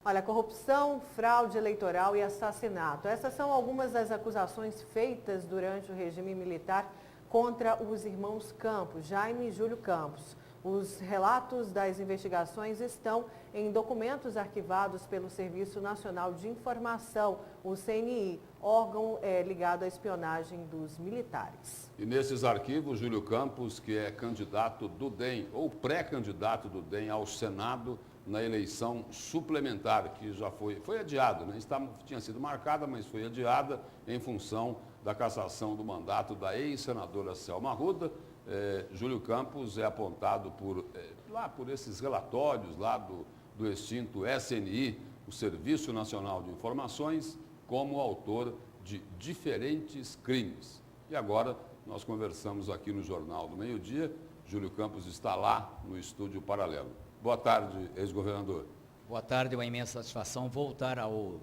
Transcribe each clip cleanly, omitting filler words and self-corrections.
Olha, corrupção, fraude eleitoral e assassinato. Essas são algumas das acusações feitas durante o regime militar contra os irmãos Campos, Jaime e Júlio Campos. Os relatos das investigações estão em documentos arquivados pelo Serviço Nacional de Informação, o CNI, órgão ligado à espionagem dos militares. E nesses arquivos, Júlio Campos, que é candidato do DEM, ou pré-candidato do DEM ao Senado na eleição suplementar, que já foi adiada, né? Tinha sido marcada, mas foi adiada em função da cassação do mandato da ex-senadora Selma Arruda. Júlio Campos é apontado por esses relatórios lá do extinto SNI, o Serviço Nacional de Informações, como autor de diferentes crimes. E agora nós conversamos aqui no Jornal do Meio-Dia. Júlio Campos está lá no estúdio paralelo. Boa tarde, ex-governador. Boa tarde, é uma imensa satisfação voltar ao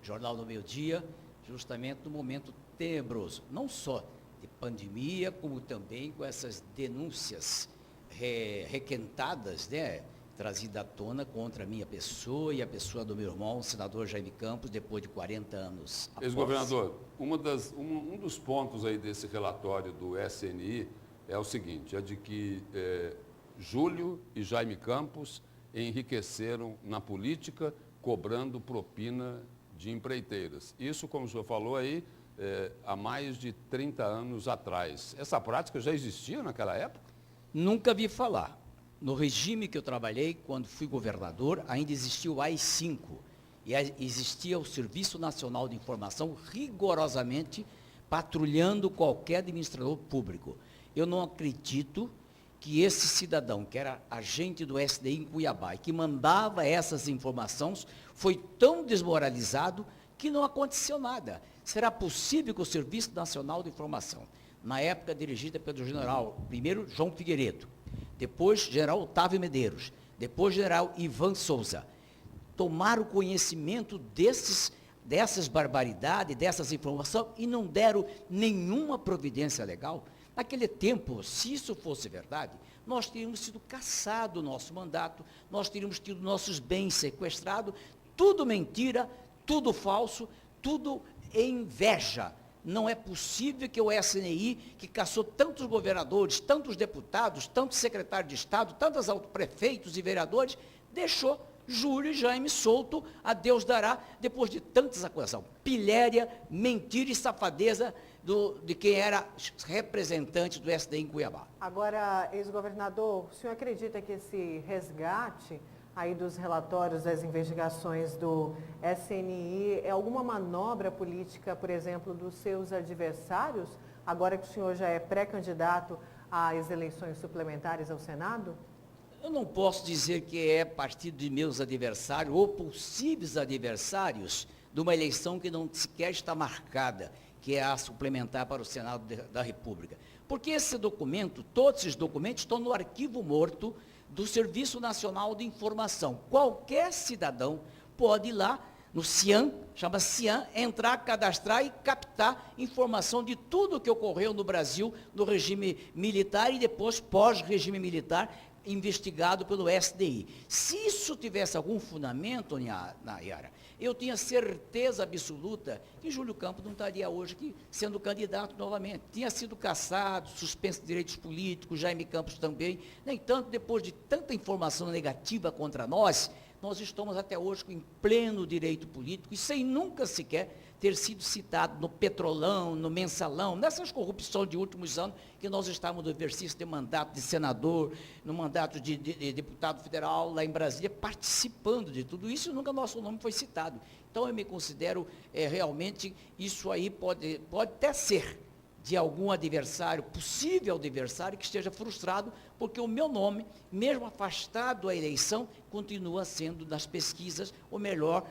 Jornal do Meio-Dia, justamente no momento tenebroso, não só de pandemia, como também com essas denúncias requentadas, né, trazidas à tona contra a minha pessoa e a pessoa do meu irmão, o senador Jaime Campos, depois de 40 anos. Ex-governador, um dos pontos aí desse relatório do SNI é o seguinte, é de que Júlio e Jaime Campos enriqueceram na política cobrando propina de empreiteiras. Isso, como o senhor falou aí, há mais de 30 anos atrás. Essa prática já existia naquela época? Nunca vi falar. No regime que eu trabalhei, quando fui governador, ainda existia o AI-5 e existia o Serviço Nacional de Informação rigorosamente patrulhando qualquer administrador público. Eu não acredito que esse cidadão, que era agente do SDI em Cuiabá e que mandava essas informações, foi tão desmoralizado que não aconteceu nada. Será possível que o Serviço Nacional de Informação, na época dirigida pelo general, primeiro João Figueiredo, depois general Otávio Medeiros, depois general Ivan Souza, tomaram conhecimento dessas barbaridades, dessas informações e não deram nenhuma providência legal? Naquele tempo, se isso fosse verdade, nós teríamos sido cassados o nosso mandato, nós teríamos tido nossos bens sequestrados, tudo mentira, tudo falso, tudo inveja. Não é possível que o SNI, que caçou tantos governadores, tantos deputados, tantos secretários de Estado, tantos prefeitos e vereadores, deixou Júlio e Jaime solto, a Deus dará, depois de tantas acusações. Pilhéria, mentira e safadeza de quem era representante do SDI em Cuiabá. Agora, ex-governador, o senhor acredita que esse resgate aí dos relatórios das investigações do SNI é alguma manobra política, por exemplo, dos seus adversários, agora que o senhor já é pré-candidato às eleições suplementares ao Senado? Eu não posso dizer que é partido de meus adversários ou possíveis adversários de uma eleição que não sequer está marcada, que é a suplementar para o Senado da República. Porque esse documento, todos esses documentos estão no arquivo morto do Serviço Nacional de Informação. Qualquer cidadão pode ir lá no CIAN, chama CIAN, entrar, cadastrar e captar informação de tudo que ocorreu no Brasil, no regime militar e depois pós-regime militar, investigado pelo SDI. Se isso tivesse algum fundamento, Nayara, eu tinha certeza absoluta que Júlio Campos não estaria hoje aqui sendo candidato novamente. Tinha sido cassado, suspenso de direitos políticos, Jaime Campos também. No entanto, depois de tanta informação negativa contra nós estamos até hoje em pleno direito político e sem nunca sequer ter sido citado no Petrolão, no Mensalão, nessas corrupções de últimos anos que nós estávamos no exercício de mandato de senador, no mandato de deputado federal lá em Brasília, participando de tudo isso e nunca nosso nome foi citado. Então eu me considero realmente, isso aí pode até ser de algum adversário, possível adversário, que esteja frustrado, porque o meu nome, mesmo afastado da eleição, continua sendo, nas pesquisas, o melhor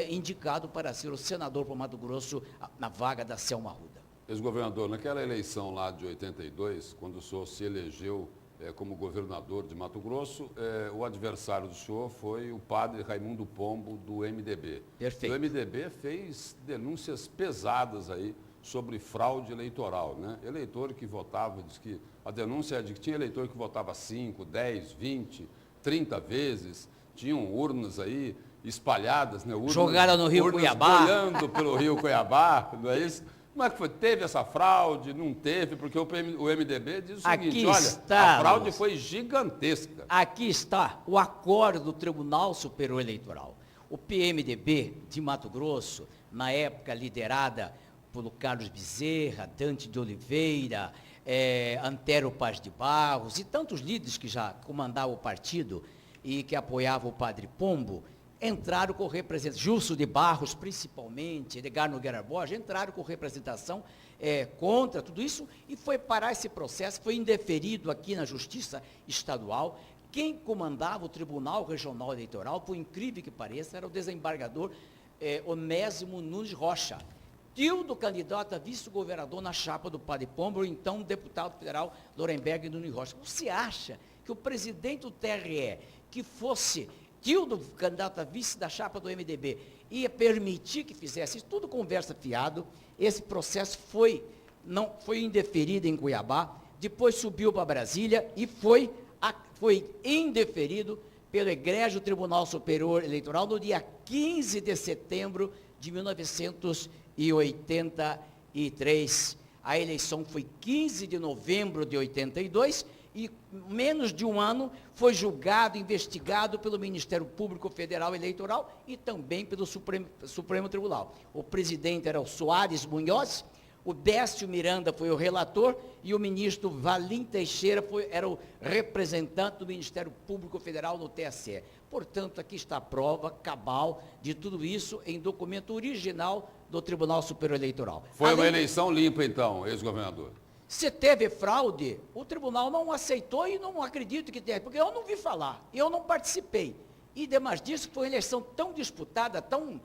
indicado para ser o senador por Mato Grosso na vaga da Selma Arruda. Ex-governador, naquela eleição lá de 82, quando o senhor se elegeu como governador de Mato Grosso, o adversário do senhor foi o padre Raimundo Pombo, do MDB. Perfeito. O MDB fez denúncias pesadas aí sobre fraude eleitoral, né? Eleitor que votava, diz que a denúncia é de que tinha eleitor que votava 5, 10, 20, 30 vezes, tinham urnas aí espalhadas, né? Jogaram no Rio Cuiabá. Boiando pelo Rio Cuiabá, não é isso? Como é que foi? Teve essa fraude? Não teve? Porque o MDB diz o seguinte, olha, a fraude foi gigantesca. Aqui está o acordo do Tribunal Superior Eleitoral. O PMDB de Mato Grosso, na época liderada por Carlos Bezerra, Dante de Oliveira, Antero Paz de Barros e tantos líderes que já comandavam o partido e que apoiavam o Padre Pombo, entraram com representação, Justo de Barros principalmente, Edgar Nogueira Borges, entraram com representação contra tudo isso e foi parar esse processo, foi indeferido aqui na Justiça Estadual. Quem comandava o Tribunal Regional Eleitoral, por incrível que pareça, era o desembargador Onésimo Nunes Rocha, tio do candidato a vice-governador na chapa do Padre Pombo, o então deputado federal Lorenberg Nunes Rocha. Você acha que o presidente do TRE, que fosse tio do candidato a vice da chapa do MDB, ia permitir que fizesse isso? Tudo conversa fiado. Esse processo foi indeferido em Cuiabá, depois subiu para Brasília e foi indeferido pelo Egrégio Tribunal Superior Eleitoral no dia 15 de setembro de 1983. A eleição foi 15 de novembro de 82 e menos de um ano foi julgado, investigado pelo Ministério Público Federal Eleitoral e também pelo Supremo Tribunal. O presidente era o Soares Munhoz, o Décio Miranda foi o relator e o ministro Valim Teixeira era o representante do Ministério Público Federal no TSE. Portanto, aqui está a prova cabal de tudo isso em documento original do Tribunal Superior Eleitoral. Foi uma eleição limpa, então, ex-governador? Se teve fraude, o tribunal não aceitou e não acredito que tenha, porque eu não vi falar, eu não participei. E, demais disso, foi uma eleição tão disputada, tão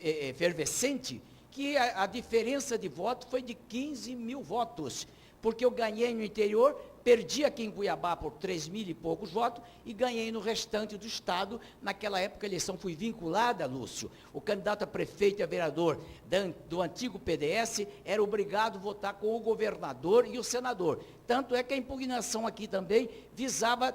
efervescente, que a diferença de voto foi de 15 mil votos, porque eu ganhei no interior, perdi aqui em Cuiabá por 3 mil e poucos votos e ganhei no restante do estado. Naquela época a eleição foi vinculada, Lúcio. O candidato a prefeito e a vereador do antigo PDS era obrigado a votar com o governador e o senador. Tanto é que a impugnação aqui também visava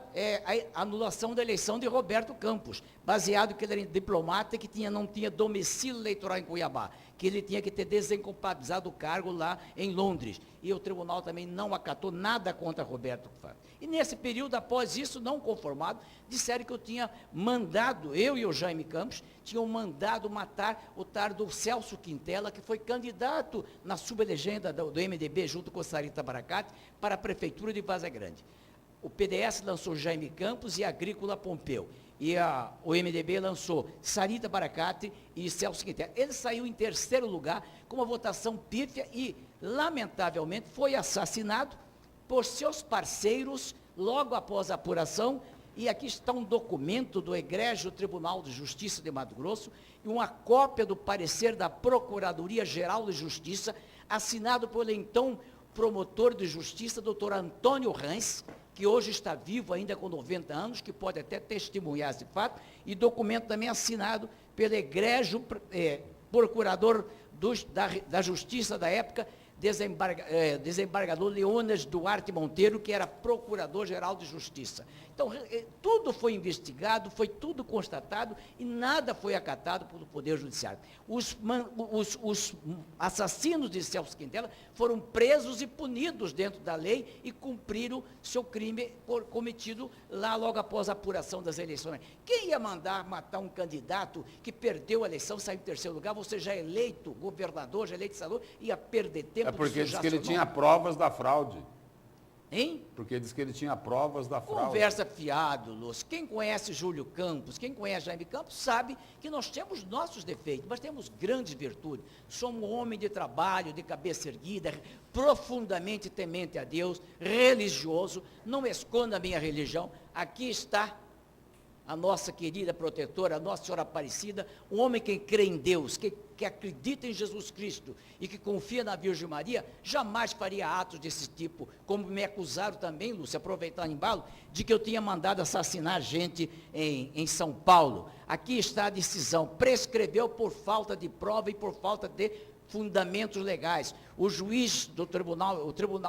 a anulação da eleição de Roberto Campos, baseado que ele era diplomata e que não tinha domicílio eleitoral em Cuiabá, que ele tinha que ter desincompatibilizado o cargo lá em Londres. E o tribunal também não acatou nada contra Roberto Campos. E nesse período, após isso, não conformado, disseram que eu tinha mandado, eu e o Jaime Campos, tinham mandado matar o tardo Celso Quintela, que foi candidato na sublegenda do MDB, junto com Sarita Baracate, para a Prefeitura de Vaza Grande. O PDS lançou Jaime Campos e Agrícola Pompeu. E o MDB lançou Sarita Baracate e Celso Quintela. Ele saiu em terceiro lugar, com uma votação pífia e, lamentavelmente, foi assassinado por seus parceiros logo após a apuração. E aqui está um documento do Egrégio Tribunal de Justiça de Mato Grosso e uma cópia do parecer da Procuradoria-Geral de Justiça, assinado pelo então promotor de justiça, doutor Antônio Rans, que hoje está vivo ainda com 90 anos, que pode até testemunhar esse fato, e documento também assinado pelo Egrégio Procurador da Justiça da época, desembargador Leonas Duarte Monteiro, que era Procurador-Geral de Justiça. Então, tudo foi investigado, foi tudo constatado e nada foi acatado pelo Poder Judiciário. Os assassinos de Celso Quintela foram presos e punidos dentro da lei e cumpriram seu crime cometido lá logo após a apuração das eleições. Quem ia mandar matar um candidato que perdeu a eleição, saiu em terceiro lugar, você já é eleito governador, já é eleito senador, ia perder tempo? É porque diz que ele tinha provas da fraude. Hein? Porque diz que ele tinha provas da fraude. Conversa fiado, Lúcio. Quem conhece Júlio Campos, quem conhece Jaime Campos, sabe que nós temos nossos defeitos, mas temos grandes virtudes. Somos um homem de trabalho, de cabeça erguida, profundamente temente a Deus, religioso, não esconda a minha religião. Aqui está a nossa querida protetora, a Nossa Senhora Aparecida, um homem que crê em Deus, que acredita em Jesus Cristo e que confia na Virgem Maria, jamais faria atos desse tipo, como me acusaram também, Lúcia, aproveitando o embalo, de que eu tinha mandado assassinar gente em São Paulo. Aqui está a decisão, prescreveu por falta de prova e por falta de fundamentos legais. o juiz do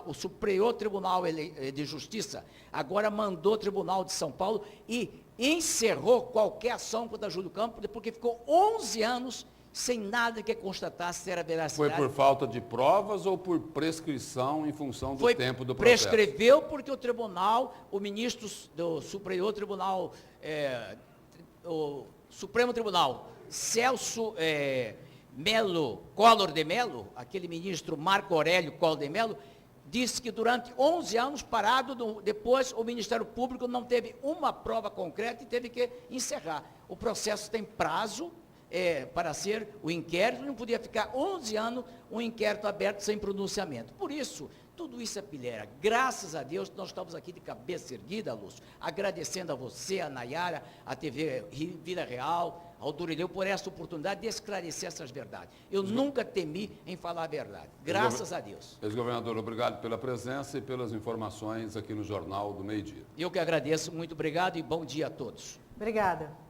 o Superior Tribunal de Justiça agora mandou o Tribunal de São Paulo e encerrou qualquer ação contra Júlio Campos, porque ficou 11 anos sem nada que constatasse se era veracidade. Foi por falta de provas ou por prescrição em função do tempo do processo? Prescreveu porque o tribunal, o ministro do Superior Tribunal, o Supremo Tribunal, Celso Collor de Mello, aquele ministro Marco Aurélio Collor de Mello, disse que durante 11 anos parado, depois o Ministério Público não teve uma prova concreta e teve que encerrar. O processo tem prazo para ser o inquérito, não podia ficar 11 anos um inquérito aberto sem pronunciamento. Por isso, tudo isso é pilheira. Graças a Deus, nós estamos aqui de cabeça erguida, Lúcio, agradecendo a você, a Nayara, a TV Vida Real, ao Durileu, por essa oportunidade de esclarecer essas verdades. Eu nunca temi em falar a verdade. Graças a Deus. Ex-governador, obrigado pela presença e pelas informações aqui no Jornal do Meio-Dia. Eu que agradeço, muito obrigado e bom dia a todos. Obrigada.